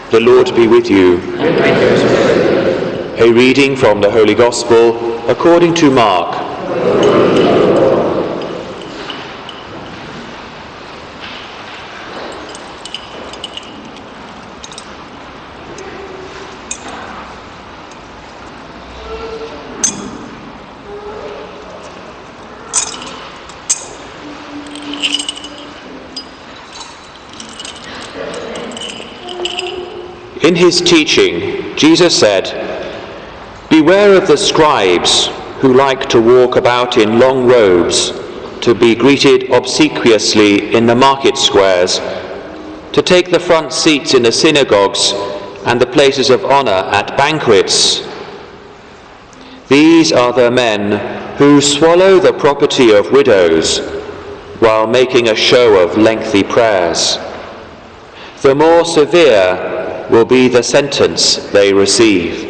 The Lord be with you. A reading from the Holy Gospel according to Mark. In his teaching, Jesus said, "Beware of the scribes who like to walk about in long robes, to be greeted obsequiously in the market squares, to take the front seats in the synagogues and the places of honor at banquets. These are the men who swallow the property of widows while making a show of lengthy prayers. The more severe will be the sentence they receive."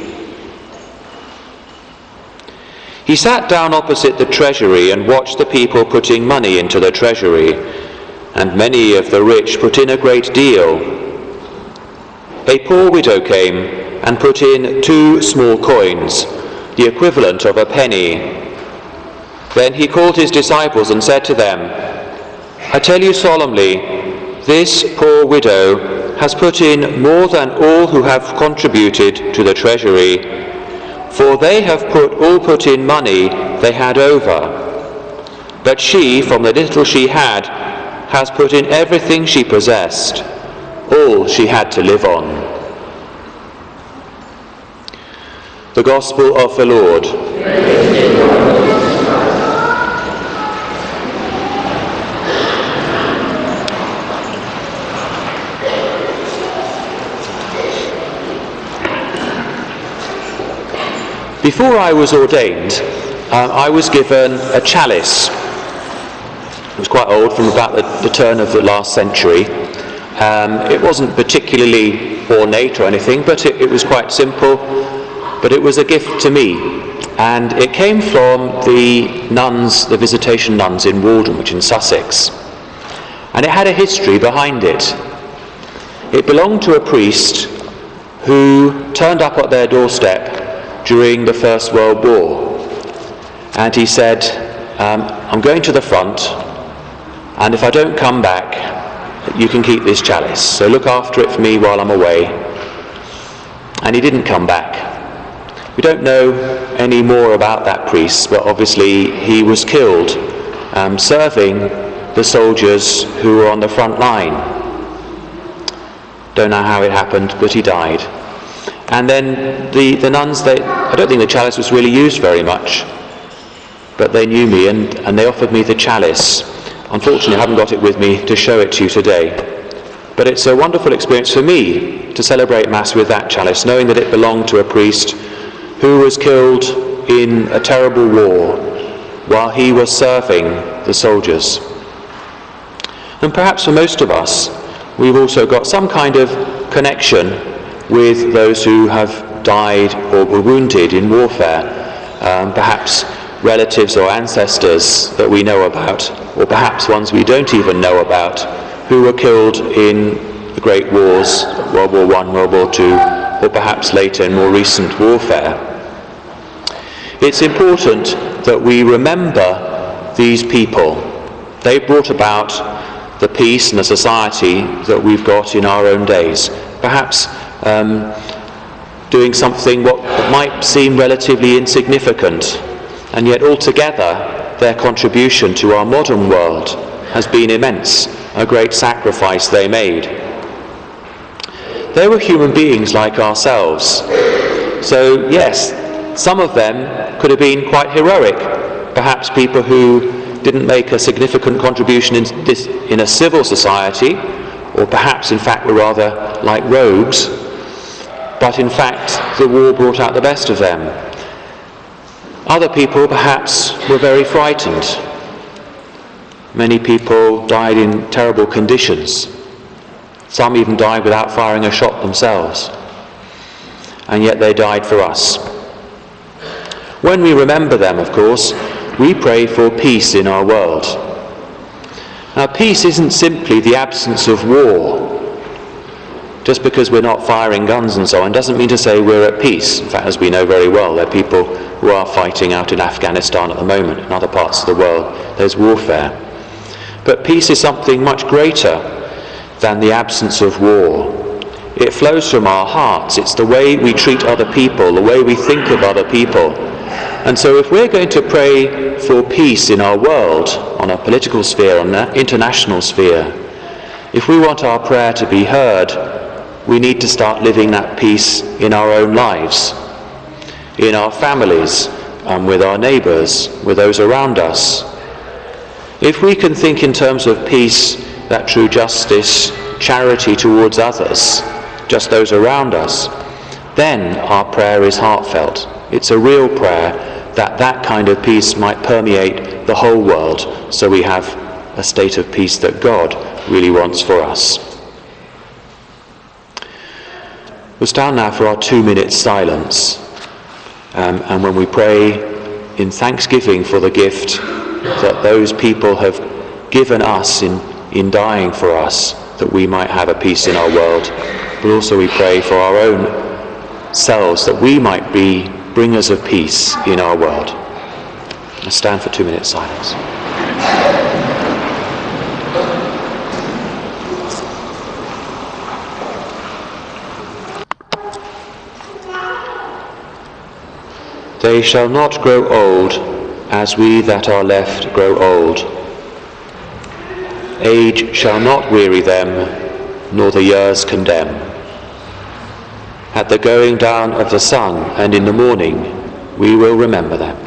He sat down opposite the treasury and watched the people putting money into the treasury, and many of the rich put in a great deal. A poor widow came and put in 2 small coins, the equivalent of a penny. Then he called his disciples and said to them, "I tell you solemnly, this poor widow has put in more than all who have contributed to the treasury, for they have all put in money they had over. But she, from the little she had, has put in everything she possessed, all she had to live on." The Gospel of the Lord. Before I was ordained, I was given a chalice. It was quite old, from about the turn of the last century. It wasn't particularly ornate or anything, but it was quite simple. But it was a gift to me, and it came from the nuns, the visitation nuns in Waldenwich in Sussex. And it had a history behind it. It belonged to a priest who turned up at their doorstep during the First World War, and he said, "I'm going to the front, and if I don't come back, you can keep this chalice, so look after it for me while I'm away." And he didn't come back. We don't know any more about that priest, but obviously he was killed serving the soldiers who were on the front line. Don't know how it happened, but he died. And then the nuns, I don't think the chalice was really used very much, but they knew me and they offered me the chalice. Unfortunately, I haven't got it with me to show it to you today. But it's a wonderful experience for me to celebrate Mass with that chalice, knowing that it belonged to a priest who was killed in a terrible war while he was serving the soldiers. And perhaps for most of us, we've also got some kind of connection with those who have died or were wounded in warfare, perhaps relatives or ancestors that we know about, or perhaps ones we don't even know about, who were killed in the great wars, World War I, World War II, or perhaps later in more recent warfare. It's important that we remember these people. They brought about the peace and the society that we've got in our own days. Perhaps doing something what might seem relatively insignificant, and yet altogether their contribution to our modern world has been immense, a great sacrifice they made. They were human beings like ourselves, so yes, some of them could have been quite heroic, perhaps people who didn't make a significant contribution in a civil society, or perhaps in fact were rather like rogues, but in fact the war brought out the best of them. Other people perhaps were very frightened. Many people died in terrible conditions. Some even died without firing a shot themselves. And yet they died for us. When we remember them, of course, we pray for peace in our world. Now, peace isn't simply the absence of war. just because we're not firing guns and so on doesn't mean to say we're at peace. In fact, as we know very well, there are people who are fighting out in Afghanistan at the moment, in other parts of the world. There's warfare. But peace is something much greater than the absence of war. It flows from our hearts. It's the way we treat other people, the way we think of other people. And so if we're going to pray for peace in our world, on a political sphere, on an international sphere, if we want our prayer to be heard, we need to start living that peace in our own lives, in our families, with our neighbours, with those around us. If we can think in terms of peace, that true justice, charity towards others, just those around us, then our prayer is heartfelt. It's a real prayer that kind of peace might permeate the whole world, so we have a state of peace that God really wants for us. We'll stand now for our 2-minute silence, and when we pray in thanksgiving for the gift that those people have given us in dying for us, that we might have a peace in our world, but also we pray for our own selves, that we might be bringers of peace in our world. Let's stand for 2 minutes silence. They shall not grow old as we that are left grow old. Age shall not weary them, nor the years condemn. At the going down of the sun and in the morning we will remember them.